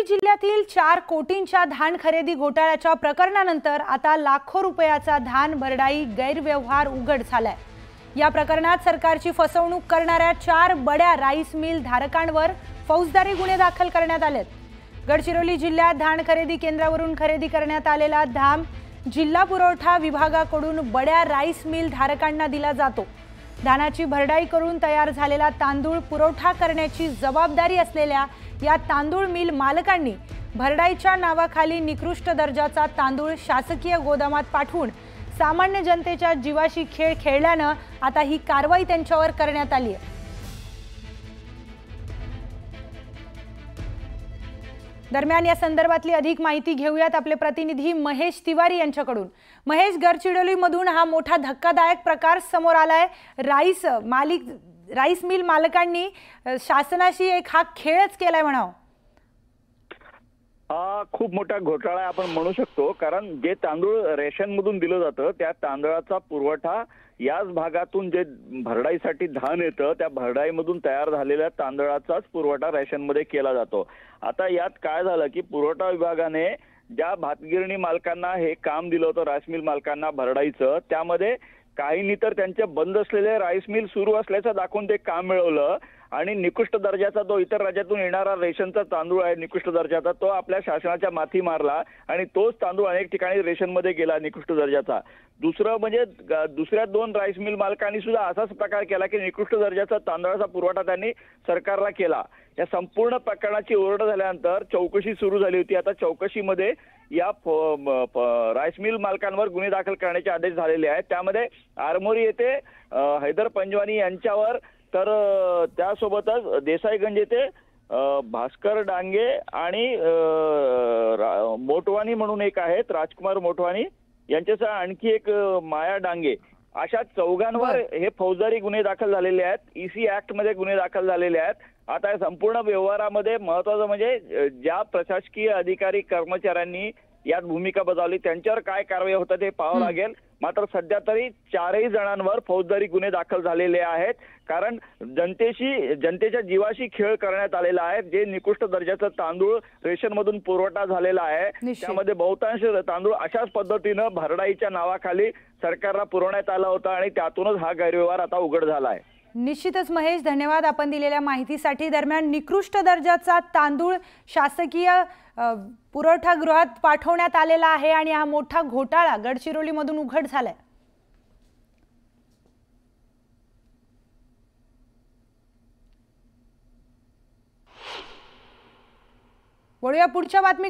जिल्ह्यातील 4 कोटींच्या धान खरेदी घोटाळ्याच्या प्रकरणानंतर आता लाखो रुपयाचा धान भरडाई गैरव्यवहार उघड झालाय। या प्रकरणात सरकारची फसवणूक करणाऱ्या 4 बड्या राईस मिल धारकांवर फौजदारी गुन्हे दाखल करण्यात आलेत। गडचिरोली जिल्ह्यात धान खरेदी केंद्रावरून खरेदी करण्यात आलेला धान जिल्हा पुरवठा विभागाकडून बड्या राईस मिल धारकांना दिला जातो। धानाची भरडाई करून तयार झालेला तांदूळ पुरवठा करण्याची जबाबदारी असलेल्या या तांदूळ मिल मालकांनी भरडाईच्या नावाखाली निकृष्ट दर्जाचा तांदूळ शासकीय गोदामात पाठवून सामान्य जनतेच्या जीवाशी खेळ खेळल्याने आता ही कारवाई त्यांच्यावर करण्यात आली आहे। दरम्यान या संदर्भातली अधिक माहिती घेऊयात आपले प्रतिनिधी महेश तिवारी यांच्याकडून। महेश, गडचिरोलीमधून हा मोठा धक्कादायक प्रकार समोर आलाय। राईस मिल मालकांनी शासनाशी एक हा खेळच केलाय म्हणावं। हा खूप मोठा घोटाळा आपण म्हणू शकतो, कारण जे तांदूळ रेशन मधून दिलं जातं त्या तांदळाचा पुरवठा याच भागातून जे भरडाईसाठी धान येतं त्या भरडाईमधून तयार झालेल्या तांदळाचाच पुरवठा रेशन मध्ये केला जातो। आता यात काय झालं की पुरवठा विभागाने ज्या भातगिरणी मालकांना हे काम दिलं होतं राईस मिल मालकांना भरडाईचं, त्यामध्ये काहींनी तर त्यांचे बंद असलेले राईस मिल सुरू असल्याचं दाखवून ते काम मिळवलं आणि निकृष्ट दर्जाचा जो इतर राज्यातून येणारा रेशनचा तांदूळ आहे निकृष्ट दर्जाचा तो आपल्या शासनाच्या माथी मारला आणि तोच तांदूळ अनेक ठिकाणी रेशन मध्ये गेला निकृष्ट दर्जाचा। दुसरं म्हणजे दुसऱ्या 2 राईस मिल मालकांनी सुद्धा असाच प्रकार केला की निकृष्ट दर्जाचा तांदळाचा पुरवठा त्यांनी सरकारला केला। या संपूर्ण प्रकरणाची ओरड झाल्यानंतर चौकशी सुरू झाली होती। आता चौकशीमध्ये या राईस मिल मालकांवर गुन्हे दाखल करण्याचे आदेश झालेले आहेत। त्यामध्ये आरमोरी येथे हैदर पंजवानी यांच्यावर, तर त्यासोबतच देसाईगंज येथे भास्कर डांगे आणि मोटवानी म्हणून एक आहेत राजकुमार मोटवानी यांच्यासह आणखी एक माया डांगे, अशा 4घांवर हे फौजदारी गुन्हे दाखल झालेले आहेत। ईसी ऍक्ट मध्ये गुन्हे दाखल झालेले आहेत। आता या संपूर्ण व्यवहारामध्ये महत्त्वाचं म्हणजे ज्या प्रशासकीय अधिकारी कर्मचाऱ्यांनी यात भूमिका बजावली त्यांच्यावर काय कारवाई होतात हे पाहावं लागेल। मात्र सध्या तरी 4ही जणांवर फौजदारी गुन्हे दाखल झालेले आहेत, कारण जनतेच्या जीवाशी खेळ करण्यात आलेला आहे। जे निकृष्ट दर्जाचा तांदूळ रेशन मधून पुरवठा झालेला आहे त्यामध्ये बहुतांश तांदूळ अशाच पद्धतीनं भरडाईच्या नावाखाली सरकारला पुरवण्यात आला होता आणि त्यातूनच हा गैरव्यवहार आता उघड झाला आहे। निश्चितच महेश, धन्यवाद आपण दिलेल्या माहितीसाठी। दरम्यान निकृष्ट दर्जाचा तांदूळ शासकीय पुरवठागृहात पाठवण्यात आलेला आहे आणि हा मोठा घोटाळा गडचिरोलीमधून उघड झालाय। वळूया पुढच्या बातमी।